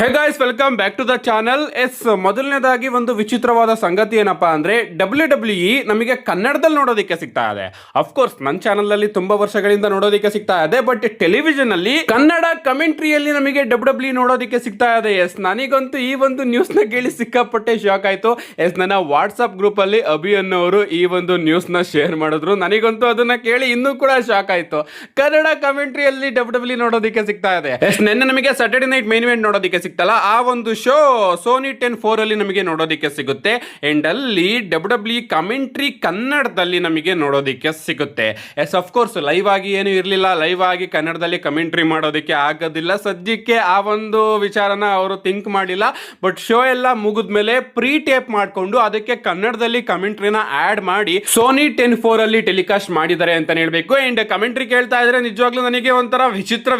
Hey guys, welcome back to the channel. ಮೊದಲನೇದಾಗಿ ಒಂದು ವಿಚಿತ್ರವಾದ ಸಂಗತಿ ಏನಪ್ಪಾ ಅಂದ್ರೆ WWE ನಮಗೆ ಕನ್ನಡದಲ್ಲಿ ನೋಡೋದಕ್ಕೆ ಸಿಗ್ತಾ ಇದೆ. ಅಫ್ಕೋರ್ಸ್ ನನ್ನ ಚಾನಲ್ ಅಲ್ಲಿ ತುಂಬಾ ವರ್ಷಗಳಿಂದ ನೋಡೋದಕ್ಕೆ ಸಿಗ್ತಾ ಇದೆ, ಬಟ್ ಟೆಲಿವಿಷನ್ ಅಲ್ಲಿ ಕನ್ನಡ ಕಮೆಂಟ್ರಿಯಲ್ಲಿ ನಮಗೆ WWE ನೋಡೋದಕ್ಕೆ ಸಿಗ್ತಾ ಇದೆ. ನನಗಂತೂ ಈ ಒಂದು ನ್ಯೂಸ್ ನ ಕೇಳಿ ಸಿಕ್ಕಾಪಟ್ಟೆ ಶಾಕ್ ಆಯ್ತು. ನನ್ನ ವಾಟ್ಸ್ಆಪ್ ಗ್ರೂಪ್ ಅಲ್ಲಿ ಅಭಿ ಅನ್ನೋರು ಈ ಒಂದು ನ್ಯೂಸ್ ನ ಶೇರ್ ಮಾಡಿದ್ರು. ನನಗಂತೂ ಅದನ್ನ ಕೇಳಿ ಇನ್ನೂ ಕೂಡ ಶಾಕ್ ಆಯ್ತು. ಕನ್ನಡ ಕಮೆಂಟ್ರಿಯಲ್ಲಿ WWE ನೋಡೋದಕ್ಕೆ ಸಿಗ್ತಾ ಇದೆ. ನಿನ್ನೆ ನಮಗೆ ಸ್ಯಾಟರ್ಡೆ ನೈಟ್ ಮೇನ್ ಇವೆಂಟ್ ನೋಡೋದಕ್ಕೆ ಸಿಗ್ತಲ್ಲ, ಆ ಒಂದು ಶೋ ಸೋನಿ 10 ಅಲ್ಲಿ ನಮಗೆ ನೋಡೋದಕ್ಕೆ ಸಿಗುತ್ತೆ. ಅಂಡ್ ಅಲ್ಲಿ WWE ಕಮೆಂಟ್ರಿ ಕನ್ನಡದಲ್ಲಿ ನಮಗೆ ನೋಡೋದಕ್ಕೆ ಸಿಗುತ್ತೆ. ಆಫ್ ಕೋರ್ಸ್ ಲೈವ್ ಆಗಿ ಏನು ಇರಲಿಲ್ಲ, ಲೈವ್ ಆಗಿ ಕನ್ನಡದಲ್ಲಿ ಕಮೆಂಟ್ರಿ ಮಾಡೋದಕ್ಕೆ ಆಗೋದಿಲ್ಲ. ಸದ್ಯಕ್ಕೆ ಆ ಒಂದು ವಿಚಾರನ ಅವರು ಥಿಂಕ್ ಮಾಡಿಲ್ಲ. ಬಟ್ ಶೋ ಎಲ್ಲ ಮುಗಿದ್ಮೇಲೆ ಪ್ರೀ ಟೇಪ್ ಮಾಡಿಕೊಂಡು ಅದಕ್ಕೆ ಕನ್ನಡದಲ್ಲಿ ಕಮೆಂಟ್ರಿನ ಆಡ್ ಮಾಡಿ ಸೋನಿ 10 ಅಲ್ಲಿ ಟೆಲಿಕಾಸ್ಟ್ ಮಾಡಿದ್ದಾರೆ ಅಂತ ಹೇಳ್ಬೇಕು. ಅಂಡ್ ಕಮೆಂಟ್ರಿ ಕೇಳ್ತಾ ಇದ್ರೆ ನಿಜವಾಗ್ಲೂ ನನಗೆ ಒಂಥರ ವಿಚಿತ್ರ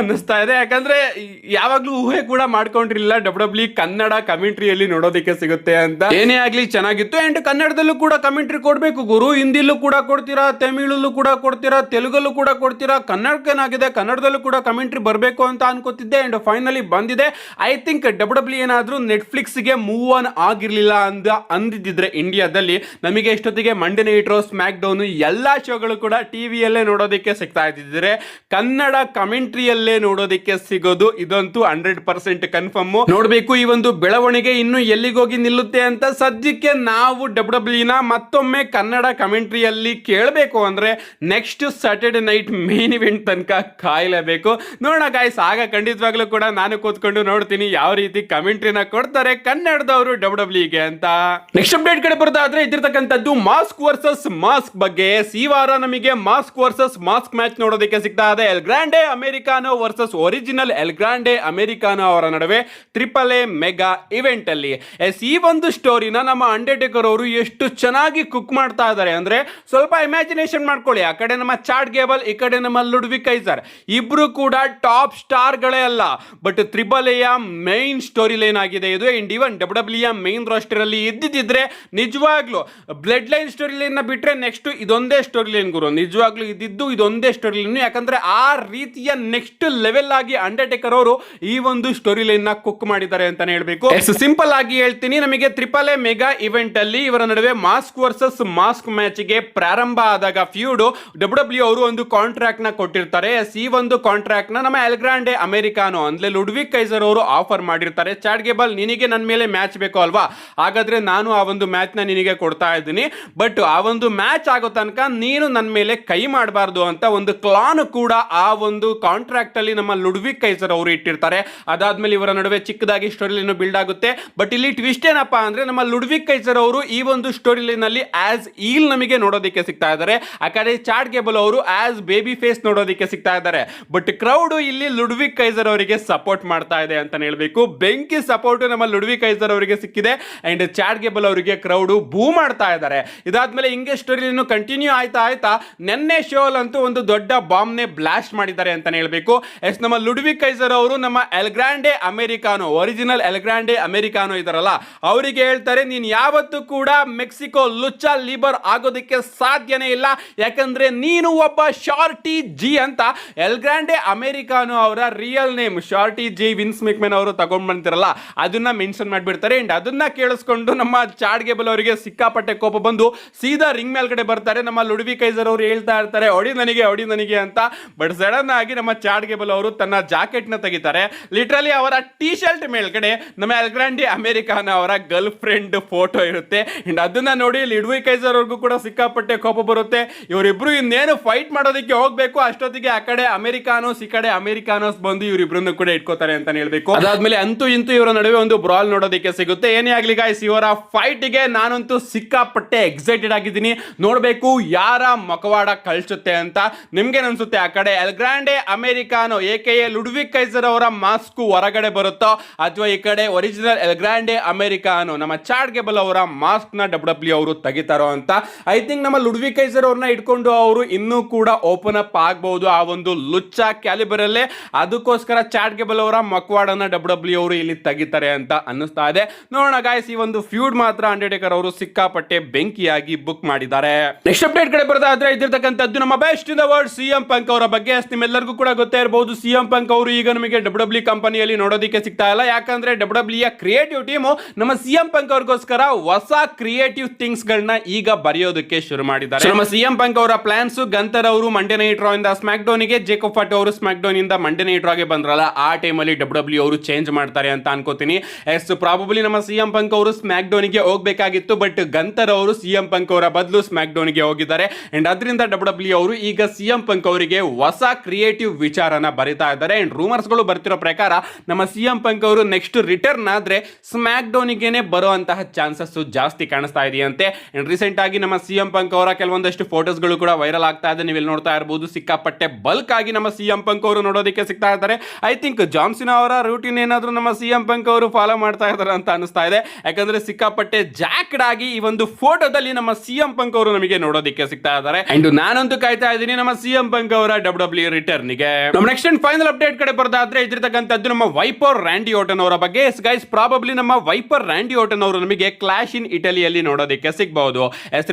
ಅನ್ನಿಸ್ತಾ ಇದೆ. ಯಾಕಂದ್ರೆ ಯಾವಾಗ್ಲೂ ಊಹೆ ಕೂಡ ಮಾಡ್ಕೊಂಡಿರಲಿಲ್ಲ WWE ಕನ್ನಡ ಕಮೆಂಟ್ರಿಯಲ್ಲಿ ನೋಡೋದಕ್ಕೆ ಸಿಗುತ್ತೆ ಅಂತ. ಏನೇ ಆಗ್ಲಿ ಚೆನ್ನಾಗಿತ್ತು. ಅಂಡ್ ಕನ್ನಡದಲ್ಲೂ ಕೂಡ ಕಮೆಂಟ್ರಿ ಕೊಡ್ಬೇಕು ಗುರು. ಹಿಂದಿಲೂ ಕೂಡ ಕೊಡ್ತೀರಾ, ತಮಿಳಲ್ಲೂ ಕೂಡ ಕೊಡ್ತೀರಾ, ತೆಲುಗಲ್ಲೂ ಕೂಡ ಕೊಡ್ತೀರಾ. ಕನ್ನಡಕ್ಕೇನಾಗಿದೆ, ಕನ್ನಡದಲ್ಲೂ ಕೂಡ ಕಮೆಂಟ್ರಿ ಬರಬೇಕು ಅಂತ ಅನ್ಕೋತಿದ್ದೆ. ಅಂಡ್ ಫೈನಲಿ ಬಂದಿದೆ. ಐ ಥಿಂಕ್ WWE ಏನಾದ್ರೂ ನೆಟ್ಫ್ಲಿಕ್ಸ್ ಗೆ ಮೂವ್ ಆನ್ ಆಗಿರ್ಲಿಲ್ಲ ಅಂದಿದ್ರೆ ಇಂಡಿಯಾದಲ್ಲಿ ನಮಗೆ ಇಷ್ಟೊತ್ತಿಗೆ Monday night Raw, SmackDown ಎಲ್ಲಾ ಶೋಗಳು ಕೂಡ ಟಿವಿಯಲ್ಲೇ ನೋಡೋದಕ್ಕೆ ಸಿಗ್ತಾ ಇದ್ದಿದ್ರೆ ಕನ್ನಡ ಕಮೆಂಟ್ರಿಯಲ್ಲೇ ನೋಡೋದಕ್ಕೆ ಸಿಗೋದು ಇದಂತೂ 100% ಕನ್ಫರ್ಮ್. ನೋಡ್ಬೇಕು ಈ ಒಂದು ಬೆಳವಣಿಗೆ ಇನ್ನು ಎಲ್ಲಿಗೋಗಿ ನಿಲ್ಲುತ್ತೆ ಅಂತ. ಸದ್ಯಕ್ಕೆ ನಾವು WWE ನ ಮತ್ತೊಮ್ಮೆ ಕನ್ನಡ ಕಮೆಂಟ್ರಿಯಲ್ಲಿ ಕೇಳಬೇಕು ಅಂದ್ರೆ next Saturday night main event ತನಕ ಕಾಯಲೇಬೇಕು. ನೋಡೋಣ ಗಾಯ್ಸ್, ಆಗ ಖಂಡಿತವಾಗ್ಲೂ ಕೂಡ ನಾನು ಕೂತ್ಕೊಂಡು ನೋಡ್ತೀನಿ ಯಾವ ರೀತಿ ಕಮೆಂಟ್ರಿನ ಕೊಡ್ತಾರೆ ಕನ್ನಡದವರು WWE ಗೆ ಅಂತ. ನೆಕ್ಸ್ಟ್ ಅಪ್ಡೇಟ್ ಕಡೆ ಬರೋದಾದ್ರೆ ಇದಿರ್ತಕ್ಕಂಥದ್ದು ಮಾಸ್ಕ್ ವರ್ಸಸ್ ಮಾಸ್ಕ್ ಬಗ್ಗೆ. ಈ ವಾರ ನಮಗೆ ಮಾಸ್ಕ್ ವರ್ಸಸ್ ಮಾಸ್ಕ್ ಮ್ಯಾಚ್ ನೋಡೋದಕ್ಕೆ ಸಿಗ್ತಾ ಇದೆ. El Grande Americano versus original El Grande Americano ಅವರ ನಡುವೆ AAA ಮೆಗಾ ಇವೆಂಟ್ ಅಲ್ಲಿ. ಈ ಒಂದು ಸ್ಟೋರಿನ ನಮ್ಮ ಅಂಡರ್ಟೇಕರ್ ಅವರು ಎಷ್ಟು ಚೆನ್ನಾಗಿ ಕುಕ್ ಮಾಡ್ತಾ ಇದ್ದಾರೆ ಅಂದ್ರೆ ಸ್ವಲ್ಪ ಇಮ್ಯಾಜಿನೇಷನ್ ಮಾಡ್ಕೊಳ್ಳಿ. ಆ ಕಡೆ ನಮ್ಮ ಚಾಡ್ ಗೇಬಲ್, ಈ ಕಡೆ ನಮ್ಮ ಲುಡ್ವಿಕ್ ಕೈಸರ್, ಇಬ್ರು ಕೂಡ ಟಾಪ್ ಸ್ಟಾರ್ ಗಳೇ ಅಲ್ಲ. But AAA main story line ಆಗಿದೆ ಇದು. And even WWE main raster ಅಲ್ಲಿ ಇದ್ದಿದ್ರೆ ನಿಜವಾಗ್ಲೂ ಬ್ಲಡ್ ಲೈನ್ ಸ್ಟೋರಿ ಲೈನ್ ನ ಬಿಟ್ರೆ ನೆಕ್ಸ್ಟ್ ಇದೊಂದೇ ಸ್ಟೋರಿ ಲೈನ್ ಗುರು. ನಿಜವಾಗ್ಲೂ ಇದ್ದಿದ್ದು ಇದೊಂದೇ ಸ್ಟೋರಿ ಲೈನ್. ಯಾಕಂದ್ರೆ ಆ ರೀತಿಯ ನೆಕ್ಸ್ಟ್ ಲೆವೆಲ್ ಆಗಿ ಅಂಡರ್ಟೇಕರ್ ಅವರು ಈ ಒಂದು ಸ್ಟೋರಿ ಲೈನ್ ನ ಕುಕ್ ಮಾಡಿದ್ದಾರೆ ಅಂತಾನೆ ಹೇಳ್ಬೇಕು. ಸಿಂಪಲ್ ಆಗಿ ಹೇಳ್ತೀನಿ, ನಮಗೆ AAA ಮೆಗಾ ಇವೆಂಟ್ ಅಲ್ಲಿ ಇವರ ನಡುವೆ ಮಾಸ್ಕ್ ವರ್ಸಸ್ ಮಾಸ್ಕ್ ಮ್ಯಾಚ್ ಗೆ ಪ್ರಾರಂಭ ಆದಾಗ ಫ್ಯೂಡ್ WWE ಅವರು ಒಂದು ಕಾಂಟ್ರಾಕ್ಟ್ ನ ಕೊಟ್ಟಿರ್ತಾರೆ. ಈ ಒಂದು ಕಾಂಟ್ರಾಕ್ಟ್ ನ ನಮ್ಮ ಎಲ್ ಗ್ರಾಂಡೆ ಅಮೆರಿಕಾನೋ ಅಂದ್ರೆ ಲುಡ್ವಿಕ್ ಕೈಸರ್ ಅವರು ಆಫರ್ ಮಾಡಿರ್ತಾರೆ. ಚಾಡ್ ಗೇಬಲ್, ನಿನಗೆ ನನ್ನ ಮೇಲೆ ಮ್ಯಾಚ್ ಬೇಕು ಅಲ್ವಾ, ಹಾಗಾದ್ರೆ ನಾನು ಆ ಒಂದು ಮ್ಯಾಚ್ ನ ನಿನಗೆ ಕೊಡ್ತಾ ಇದ್ದೀನಿ. ಬಟ್ ಆ ಒಂದು ಮ್ಯಾಚ್ ಆಗೋ ತನಕ ನೀನು ನನ್ನ ಮೇಲೆ ಕೈ ಮಾಡಬಾರ್ದು ಅಂತ ಒಂದು ಕ್ಲಾನ್ ಕೂಡ ಆ ಒಂದು ಕಾಂಟ್ರಾಕ್ಟ್ ಅಲ್ಲಿ ನಮ್ಮ ಲುಡ್ವಿಕ್ ಕೈಸರ್ ಅವರು ಇಟ್ಟಿರ್ತಾರೆ. ಅದಾದ್ಮೇಲೆ ಇವರ ನಡುವೆ ಚಿಕ್ಕದಾಗಿ ಸ್ಟೋರಿ ಲೈನ್ ಬಿಲ್ಡ್ ಆಗುತ್ತೆ. ಬಟ್ ಇಲ್ಲಿ ಟ್ವಿಸ್ಟ್ ಏನಪ್ಪಾ ಅಂದ್ರೆ ನಮ್ಮ ಲುಡ್ವಿಕ್ ಕೈಸರ್ ಅವರು ಈ ಒಂದು ಸ್ಟೋರಿ ಲೈನ್ ಅಲ್ಲಿ ಆಸ್ ಈಲ್ ನಮಗೆ ನೋಡೋದಕ್ಕೆ ಸಿಗ್ತಾ ಇದ್ದಾರೆ. ಆ ಕಡೆ ಚಾಡ್ ಗೇಬಲ್ ಅವರು ಆಸ್ ಬೇಬಿ ಫೇಸ್ ನೋಡೋದಕ್ಕೆ ಸಿಗ್ತಾ ಇದ್ದಾರೆ. ಬಟ್ ಕ್ರೌಡ್ ಇಲ್ಲಿ ಲುಡ್ವಿಕ್ ಕೈಸರ್ ಅವರಿಗೆ ಸಪೋರ್ಟ್ ಮಾಡ್ತಾ ಇದೆ ಅಂತ ಹೇಳ್ಬೇಕು. ಬೆಂಕಿ ಸಪೋರ್ಟ್ ನಮ್ಮ ಲುಡ್ವಿಕ್ ಕೈಸರ್ ಅವರಿಗೆ ಸಿಕ್ಕಿದೆ. ಅಂಡ್ ಚಾಡ್ ಗೇಬಲ್ ಅವರಿಗೆ ಕ್ರೌಡ್ ಬೂ ಮಾಡ್ತಾ ಇದ್ದಾರೆ. ಇದಾದ್ಮೇಲೆ ಹಿಂಗೆ ಸ್ಟೋರಿ ಲೈನ್ ಕಂಟಿನ್ಯೂ ಆಯ್ತಾ ನೆನ್ನೆ ಶೋ ಅಂತೂ ಒಂದು ದೊಡ್ಡ ಬಾಂಬ್ ನೇ ಬ್ಲಾಸ್ಟ್ ಮಾಡಿದ್ದಾರೆ ಅಂತ ಹೇಳ್ಬೇಕು. ನಮ್ಮ ಲುಡ್ವಿಕ್ ಕೈಸರ್ ಅವರು ನಮ್ಮ El Grande Americano, original El Grande Americano ಇದಾರಲ್ಲ, ಅವರಿಗೆ ಹೇಳ್ತಾರೆ ನೀನ್ ಯಾವತ್ತೂ ಕೂಡ ಮೆಕ್ಸಿಕೋ ಲುಚ್ಚಾ ಲಿಬರ್ ಆಗೋದಕ್ಕೆ ಸಾಧ್ಯನೇ ಇಲ್ಲ. ಯಾಕಂದ್ರೆ ನೀನು ಒಬ್ಬ ಶಾರ್ಟಿ ಜಿ ಅಂತ ಎಲ್ ಗ್ರಾಂಡೆ ಅಮೆರಿಕಾನೋ ಅವರ ರಿಯಲ್ ನೇಮ್ ಶಾರ್ಟಿ ಜಿ ವಿನ್ಸ್ ಮೆಕ್ಮೆನ್ ಅವರು ತಗೊಂಡ್ ಬಂದಿರಲ್ಲ ಅದನ್ನ ಮೆನ್ಷನ್ ಮಾಡಿಬಿಡ್ತಾರೆ. ಅಂಡ್ ಅದನ್ನ ಕೇಳಿಸ್ಕೊಂಡು ನಮ್ಮ ಚಾಡ್ ಗೇಬಲ್ ಅವರಿಗೆ ಸಿಕ್ಕಾಪಟ್ಟೆ ಕೋಪ ಬಂದು ಸೀದಾ ರಿಂಗ್ ಮೇಲ್ಗಡೆ ಬರ್ತಾರೆ. ನಮ್ಮ ಲುಡ್ವಿಕ್ ಕೈಸರ್ ಅವರು ಹೇಳ್ತಾ ಇರ್ತಾರೆ ಹೊಡಿ ನನಗೆ ಅಂತ. ಬಟ್ ಸಡನ್ ಆಗಿ ನಮ್ಮ ಚಾಡ್ ಗೇಬಲ್ ಅವರು ತನ್ನ ಜಾಕೆಟ್ ನ ತೆಗಿತಾರೆ. ಲಿಟ್ರಲಿ ಅವರ ಟಿ ಶರ್ಟ್ ಮೇಲ್ಗಡೆ ನಮ್ಮ ಎಲ್ ಗ್ರಾಂಡೆ ಅಮೆರಿಕಾನ ಅವರ ಗರ್ಲ್ ಫ್ರೆಂಡ್ ಫೋಟೋ ಇರುತ್ತೆ. ಅಂಡ್ ಅದನ್ನ ನೋಡಿ ಲುಡ್ವಿಕ್ ಕೈಸರ್ ಅವ್ರಿಗೂ ಕೂಡ ಸಿಕ್ಕಾಪಟ್ಟೆ ಕೋಪ ಬರುತ್ತೆ. ಇವರಿಬ್ರು ಇನ್ನೇನು ಫೈಟ್ ಮಾಡೋದಕ್ಕೆ ಹೋಗ್ಬೇಕು ಅಷ್ಟೊತ್ತಿಗೆ ಆ ಕಡೆ ಅಮೆರಿಕಾನೋಸ್, ಈ ಕಡೆ ಅಮೆರಿಕಾನೋಸ್ ಬಂದು ಇವರಿಬ್ರನ್ನು ಕೂಡ ಇಟ್ಕೋತಾರೆ ಅಂತ ಹೇಳ್ಬೇಕು. ಅದಾದ್ಮೇಲೆ ಅಂತೂ ಇಂತೂ ಇವರ ನಡುವೆ ಒಂದು ಬ್ರಾಲ್ ನೋಡೋದಕ್ಕೆ ಸಿಗುತ್ತೆ. ಏನೇ ಆಗ್ಲಿ ಗಾಯ್ಸ್, ಇವರ ಫೈಟ್ ಗೆ ನಾನಂತೂ ಸಿಕ್ಕಾಪಟ್ಟೆ ಎಕ್ಸೈಟೆಡ್ ಆಗಿದ್ದೀನಿ. ನೋಡ್ಬೇಕು ಯಾರ ಮಕವಾಡ ಕಳ್ಸುತ್ತೆ ಅಂತ. ನಿಮ್ಗೆ ಅನ್ಸುತ್ತೆ ಆ ಕಡೆ L Grande ಅಮೆರಿಕಾನೋ A K Ludwig Qaiser ಅವರ ಮಾಸ್ಕ್ ಹೊರಗಡೆ ಬರುತ್ತೋ ಅಥವಾ ಈ ಕಡೆ ಒರಿಜಿನಲ್ ಎಲ್ ಗ್ರಾಂಡೆ ಅಮೆರಿಕಾನೋ ನಮ್ಮ ಚಾಡ್ ಗೇಬಲ್ ಅವರ ಮಾಸ್ಕ್ ನ WWE ಅವರು ತೆಗಿತಾರೋ ಅಂತ. ಐ ಥಿಂಕ್ ನಮ್ಮ ಲುಡ್ವಿಕ್ ಕೈಸರ್ ಅವ್ರನ್ನ ಇಟ್ಕೊಂಡು ಅವರು ಇನ್ನೂ ಕೂಡ ಓಪನ್ ಅಪ್ ಆಗಬಹುದು ಆ ಒಂದು ಲುಚ್ಚಾ ಕ್ಯಾಲಿಬರ್ ಅಲ್ಲೇ. ಅದಕ್ಕೋಸ್ಕರ ಚಾಡ್ ಗೇಬಲ್ ಅವರ ಮಕ್ವಾಡನ್ನ WWE ಅವರು ಇಲ್ಲಿ ತೆಗಿತಾರೆ ಅಂತ ಅನ್ನಿಸ್ತಾ ಇದೆ. ನೋಡೋಣ ಗಾಯ್ಸ್, ಈ ಒಂದು ಫ್ಯೂಡ್ ಮಾತ್ರ ಅಂಡರ್ಟೇಕರ್ ಅವರು ಸಿಕ್ಕಾಪಟ್ಟೆ ಬೆಂಕಿಯಾಗಿ ಬುಕ್ ಮಾಡಿದ್ದಾರೆ. ನೆಕ್ಸ್ಟ್ ಅಪ್ಡೇಟ್ ಕಡೆ ಬರೋದಾದ್ರೆ ಇದಿರ್ತಕ್ಕಂಥದ್ದು ನಮ್ಮ best in the world CM ಪಂಕ್ ಅವರ ಬಗ್ಗೆ. ನಿಮ್ಮೆಲ್ಲರಿಗೂ ಕೂಡ ಗೊತ್ತೇ ಇರಬಹುದು, CM ಪಂಕ್ ಅವರು ಈಗ ನಮಗೆ WWE ಕಂಪನಿಯಲ್ಲಿ ನೋಡೋದಕ್ಕೆ ಸಿಗ್ತಾ ಇಲ್ಲ. ಯಾಕಂದ್ರೆ ಡಬ್ಲ್ಯೂ ಕ್ರಿಯೇಟಿವ್ ಟೀಮು ನಮ್ಮ ಸಿಎಂ ಪಂಕ್ ಅವ್ರಿಗೋಸ್ಕರ ಹೊಸ ಕ್ರಿಯೇಟಿವ್ ಥಿಂಗ್ಸ್ ಗಳನ್ನ ಈಗ ಬರೆಯೋದಕ್ಕೆ ಶುರು ಮಾಡಿದ್ದಾರೆ. ನಮ್ಮ ಸಿಎಂ ಪಂಕ್ ಅವರ ಪ್ಲಾನ್ಸ್ ಗಂತರ್ ಅವರು ಮಂಡೇ ನೈಟ್ ರಾ ಇಂದ ಸ್ಮ್ಯಾಕ್ ಡೌನ್ ಗೆ, ಜೇಕೋಬ್ ಫಟ್ ಅವರು ಸ್ಮ್ಯಾಕ್ ಡೌನ್ ಇಂದ ಮಂಡೇ ನೈಟ್ ರಾಗೆ ಬಂದ್ರಲ್ಲ, ಆ ಟೈಮಲ್ಲಿ ಡಬ್ಲ್ಯೂ ಅವರು ಚೇಂಜ್ ಮಾಡ್ತಾರೆ ಅಂತ ಅನ್ಕೋತೀನಿ. ಎಸ್ ಪ್ರಾಬಬ್ಲಿ ನಮ್ಮ ಸಿಎಂ ಪಂಕ್ ಅವರು ಸ್ಮ್ಯಾಕ್ ಡೌನ್ ಗೆ ಹೋಗ್ಬೇಕಾಗಿತ್ತು, ಬಟ್ ಗಂತರ್ ಅವರು ಸಿಎಂ ಪಂಕ್ ಅವರ ಬದಲು ಸ್ಮ್ಯಾಕ್ ಡೌನ್ ಗೆ ಹೋಗಿದ್ದಾರೆ. ಅಂಡ್ ಅದರಿಂದ ಡಬ್ಲ್ಯೂ ಅವರು ಈಗ ಸಿಎಂ ಪಂಕ್ ಅವರಿಗೆ ಹೊಸ ಕ್ರಿಯೇಟಿವ್ ವಿಚಾರನ ಬರಿತಾ ಇದ್ದಾರೆ. ಅಂಡ್ ರೂಮರ್ಸ್ ಗಳು ಬರ್ತಿರೋ ಪ್ರಕಾರ ನಮ್ಮ ಸಿಎಂ ಪಂಕ್ ಅವರು ನೆಕ್ಸ್ಟ್ ರಿಟರ್ನ್ ಆದ್ರೆ ಸ್ಮ್ಯಾಕ್ ಡೌನ್ ಗೆನೆ ಬರುವಂತಹ ಚಾನ್ಸಸ್ ಜಾಸ್ತಿ ಕಾಣಿಸ್ತಾ ಇದೆಯಂತೆ. ಅಂಡ್ ರೀಸೆಂಟ್ ಆಗಿ ನಮ್ಮ ಸಿಎಂ ಪಂಕ್ ಅವರ ಕೆಲವೊಂದಷ್ಟು ಫೋಟೋಸ್ ಗಳು ಕೂಡ ವೈರಲ್ ಆಗ್ತಾ ಇದೆ, ನೀವು ಇಲ್ಲಿ ನೋಡ್ತಾ ಇರಬಹುದು. ಸಿಕ್ಕಾಪಟ್ಟೆ ಬಲ್ಕ್ ಆಗಿ ನಮ್ಮ ಸಿಎಂ ಪಂಕ್ ಅವರು ನೋಡೋದಕ್ಕೆ ಸಿಗ್ತಾ ಇದ್ದಾರೆ. ಐ ಥಿಂಕ್ ಜಾನ್ಸನ್ ಅವರ ರೂಟೀನ್ ಏನಾದ್ರು ನಮ್ಮ ಸಿಎಂ ಪಂಕ್ ಅವರು ಫಾಲೋ ಮಾಡ್ತಾ ಇದ್ದಾರೆ ಅಂತ ಅನಿಸ್ತಾ ಇದೆ. ಯಾಕಂದ್ರೆ ಸಿಕ್ಕಾಪಟ್ಟೆ ಜಾಕ್ಡ್ ಆಗಿ ಈ ಒಂದು ಫೋಟೋದಲ್ಲಿ ನಮ್ಮ ಸಿಎಂ ಪಂಕ್ ಅವರು ನಮಗೆ ನೋಡೋದಕ್ಕೆ ಸಿಗ್ತಾ ಇದ್ದಾರೆ. ಅಂಡ್ ನಾನಂತೂ ಕಾಯ್ತಾ ಇದ್ದೀನಿ ನಮ್ಮ ಸಿಎಂ ಪಂಕ್ ಅವರ ಡಬ್ಲ್ಯೂ ರಿಟರ್ನ್ ಗೆ. ನಮ್ಮ ನೆಕ್ಸ್ಟ್ ಅಂಡ್ ಫೈನಲ್ ಅಪ್ಡೇಟ್ ಕಡೆ ಬರೋದಾದ್ರೆ ಇದ್ರತಕ್ಕಂಥದ್ದು ನಮ್ಮ ವೈಪರ್ ರ್ಯಾಂಡಿ ಓಟನ್ ಅವರ ಬಗ್ಗೆ. ಗೈಸ್ ಪ್ರಾಬಬ್ಲಿ ನಮ್ಮ ವೈಪರ್ ರ್ಯಾಂಡಿ ಓಟನ್ ಅವರು ನಮಗೆ ಕ್ಲಾಶ್ ಇನ್ ಇಟಲಿಯಲ್ಲಿ ನೋಡೋದಕ್ಕೆ ಸಿಗಬಹುದು.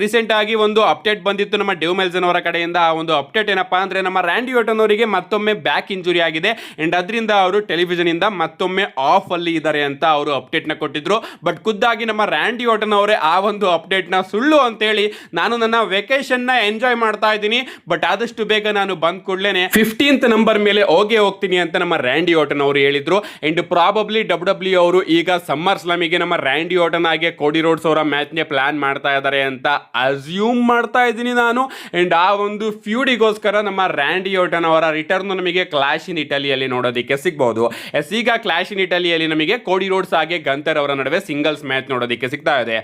ರೀಸೆಂಟ್ ಆಗಿ ಒಂದು ಅಪ್ಡೇಟ್ ಬಂದಿತ್ತು ನಮ್ಮ ಡ್ಯೂ ಮೆಲ್ಸನ್ ಅವರ ಕಡೆಯಿಂದ. ಆ ಒಂದು ಅಪ್ಡೇಟ್ ಏನಪ್ಪಾ ಅಂದ್ರೆ ನಮ್ಮ ರ್ಯಾಂಡಿ ಓಟನ್ ಅವರಿಗೆ ಮತ್ತೊಮ್ಮೆ ಬ್ಯಾಕ್ ಇಂಜುರಿ ಆಗಿದೆ ಅಂಡ್ ಅದರಿಂದ ಅವರು ಟೆಲಿವಿಷನ್ ಇಂದ ಮತ್ತೊಮ್ಮೆ ಆಫ್ ಅಲ್ಲಿ ಇದ್ದಾರೆ ಅಂತ ಅವರು ಅಪ್ಡೇಟ್ ನ ಕೊಟ್ಟಿದ್ರು. ಬಟ್ ಖುದ್ದಾಗಿ ನಮ್ಮ ರ್ಯಾಂಡಿ ಓಟನ್ ಅವರೇ ಆ ಒಂದು ಅಪ್ಡೇಟ್ ನ ಸುಳ್ಳು ಅಂತ ಹೇಳಿ ನಾನು ನನ್ನ ವೆಕೇಶನ್ ನ ಎಂಜಾಯ್ ಮಾಡ್ತಾ ಇದ್ದೀನಿ, ಬಟ್ ಆದಷ್ಟು ಬೇಗ ನಾನು ಬಂದ್ ಕೂಡಲೇ 15th ನಂಬರ್ ಮೇಲೆ ಹೋಗ್ತೀನಿ ಅಂತ ನಮ್ಮ ರ್ಯಾಂಡಿ ಓಟನ್ ಅವರು ಹೇಳಿದ್ರು. ಅಂಡ್ ಪ್ರಾಬಬ್ಲಿ ಡಬ್ಲ್ಯೂ ಅವರು ಈಗ ಸಮ್ಮರ್ ಸ್ಲಾಮಿಗೆ ನಮ್ಮ ರ್ಯಾಂಡಿ ಓಟನ್ ಆಗಿ ಕೋಡಿ ರೋಡ್ಸ್ ಅವರ ಮ್ಯಾಚ್ ಗೆ ಪ್ಲಾನ್ ಮಾಡ್ತಾ ಇದ್ದಾರೆ ಅಂತ ಅಸ್ಯೂಮ್ ಮಾಡ್ತಾ ಇದ್ದೀನಿ ನಾನು. ಅಂಡ್ ಆ ಒಂದು ಫ್ಯೂಡಿಗೋಸ್ಕರ ನಮ್ಮ ರ್ಯಾಂಡಿ ಓಟನ್ ಅವರ ರಿಟರ್ನ್ ನಮಗೆ ಕ್ಲಾಶ್ ಇನ್ ಇಟಲಿಯಲ್ಲಿ ನೋಡೋದಕ್ಕೆ ಸಿಗಬಹುದು. ಈಗ ಕ್ಲಾಶ್ ಇನ್ ಇಟಲಿಯಲ್ಲಿ ನಮಗೆ ಕೋಡಿ ರೋಡ್ಸ್ ಹಾಗೆ ಗಂತರ್ ಅವರ ನಡುವೆ ಸಿಂಗಲ್ಸ್ ಮ್ಯಾಚ್ ನೋಡೋದಕ್ಕೆ ಸಿಗ್ತಾ ಇದೆ.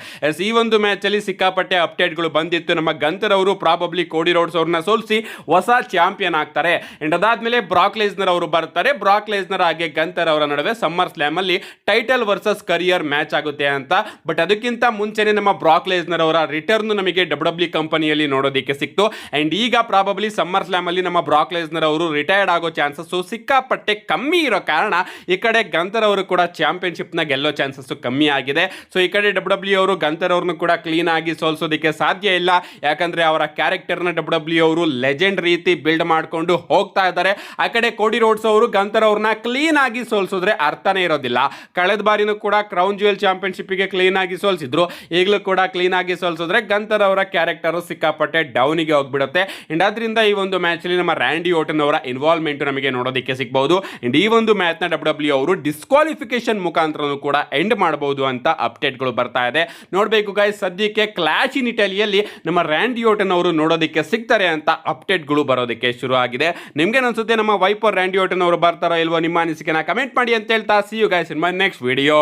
ಈ ಒಂದು ಮ್ಯಾಚ್ ಅಲ್ಲಿ ಸಿಕ್ಕಾಪಟ್ಟೆ ಅಪ್ಡೇಟ್ ಗಳು ಬಂದಿತ್ತು. ನಮ್ಮ ಗಂತರ್ ಅವರು ಪ್ರಾಬಬ್ಲಿ ಕೋಡಿ ರೋಡ್ಸ್ ಅವ್ರನ್ನ ಸೋಲಿಸಿ ಹೊಸ ಚಾಂಪಿಯನ್ ಆಗ್ತಾರೆ. ಅಂಡ್ ಅದಾದ್ಮೇಲೆ ಬ್ರಾಕ್ ಲೆಸ್ನರ್ ಅವರು ಬರ್ತಾರೆ. ಬ್ರಾಕ್ ಲೆಸ್ನರ್ ಹಾಗೆ ಗಂತರ್ ಅವರ ನಡುವೆ ಸಮ್ಮರ್ ಸ್ಲಾಮ್ ಅಲ್ಲಿ ಟೈಟಲ್ ವರ್ಸಸ್ ಕರಿಯರ್ ಮ್ಯಾಚ್ ಆಗುತ್ತೆ ಅಂತ. ಬಟ್ ಅದಕ್ಕಿಂತ ಮುಂಚೆನೆ ನಮ್ಮ ಬ್ರಾಕ್ ಲೆಸ್ನರ್ ಅವರ ರಿಟರ್ನ್ ನಮಗೆ ಡಬ್ಲ್ಯೂ ಕಂಪನಿಯಲ್ಲಿ ನೋಡೋದಕ್ಕೆ ಸಿಕ್ತು. ಅಂಡ್ ಈಗ ಪ್ರಾಬಬ್ಲಿ ಸಮ್ಮರ್ ಸ್ಲಾಮ್ ಅಲ್ಲಿ ನಮ್ಮ ಬ್ರಾಕ್ ಲೆಸ್ನರ್ ಅವರು ರಿಟೈರ್ಡ್ ಆಗೋ ಚಾನ್ಸಸ್ ಸಿಕ್ಕಾಪಟ್ಟೆ ಕಮ್ಮಿ ಇರೋ ಕಾರಣ ಈ ಕಡೆ ಗಂತರ್ ಅವರು ಕೂಡ ಚಾಂಪಿಯನ್ಶಿಪ್ ನ ಗೆಲ್ಲೋ ಚಾನ್ಸಸ್ ಕಮ್ಮಿ ಆಗಿದೆ. ಸೊ ಈ ಕಡೆ ಡಬ್ಲ್ಯೂ ಅವರು ಗಂತರ್ ಅವ್ರನ್ನು ಕೂಡ ಕ್ಲೀನ್ ಆಗಿ ಸೋಲ್ಸೋದಕ್ಕೆ ಸಾಧ್ಯ ಇಲ್ಲ. ಯಾಕಂದ್ರೆ ಅವರ ಕ್ಯಾರೆಕ್ಟರ್ ನ ಡಬ್ಲ್ಯೂ ಅವರು ಲೆಜೆಂಡ್ ರೀತಿ ಬಿಲ್ಡ್ ಮಾಡ್ಕೊಂಡು ಹೋಗ್ತಾ ಇದ್ದಾರೆ. ಆ ಕಡೆ ಕೋಡಿ ರೋಡ್ಸ್ ಅವರು ಗಂತರ್ ಅವ್ರನ್ನ ಕ್ಲೀನ್ ಆಗಿ ಸೋಲ್ಸಿದ್ರೆ ಅರ್ಥನೇ ಇರೋದಿಲ್ಲ. ಕಳೆದ ಬಾರಿನೂ ಕೂಡ ಕ್ರೌನ್ ಜ್ಯುವೆಲ್ ಚಾಂಪಿಯನ್ಶಿಪ್ ಗೆ ಕ್ಲೀನ್ ಆಗಿ ಸೋಲ್ಸಿದ್ರು, ಈಗಲೂ ಕೂಡ ಕ್ಲೀನ್ ಆಗಿ ಸೋಲ್ಸಿದ್ರೆ ಗಂತರ್ ಅವರ ಕ್ಯಾರೆಕ್ಟರ್ ಸಿಕ್ಕಾಪಟ್ಟೆ ಡೌನ್ ಗೆ ಹೋಗ್ಬಿಡುತ್ತೆ. ಅಂಡ್ ಅದರಿಂದ ಈ ಒಂದು ಮ್ಯಾಚ್ ಅಲ್ಲಿ ನಮ್ಮ ರ್ಯಾಂಡಿ ಓಟನ್ ಅವರ ಇನ್ವಾಲ್ವ್ಮೆಂಟ್ ನಮಗೆ ನೋಡೋದಕ್ಕೆ ಸಿಗಬಹುದು. ಅಂಡ್ ಈ ಒಂದು ಮ್ಯಾಚ್ ನ ಡಬ್ಲ್ಯೂ ಅವರು ಡಿಸ್ಕ್ವಾಲಿಫಿಕೇಶನ್ ಮುಖಾಂತರ ಕೂಡ ಎಂಡ್ ಮಾಡಬಹುದು ಅಂತ ಅಪ್ಡೇಟ್ ಗಳು ಬರ್ತಾ ಇದೆ. ನೋಡಬೇಕು ಗೈಸ್, ಸದ್ಯಕ್ಕೆ ಕ್ಲಾಶ್ ಇನ್ ಇಟಲಿಯಲ್ಲಿ ನಮ್ಮ ರ್ಯಾಂಡಿ ಓಟನ್ ಅವರು ನೋಡೋದಕ್ಕೆ ಸಿಗ್ತಾರೆ ಅಂತ ಅಪ್ಡೇಟ್ ಗಳು ಬರೋದಕ್ಕೆ ಶುರು ಆಗಿದೆ. ನಿಮ್ಗೆ ಅನ್ಸುತ್ತೆ ನಮ್ಮ ವೈಪರ್ ರ್ಯಾಂಡಿ ಓಟನ್ ಅವರು ಬರ್ತಾರೋ ಇಲ್ವೋ? ನಿಮ್ಮ ಅನಿಸಿಕೆನ ಕಮೆಂಟ್ ಮಾಡಿ ಅಂತ ಹೇಳ್ತಾ see you guys in my next video.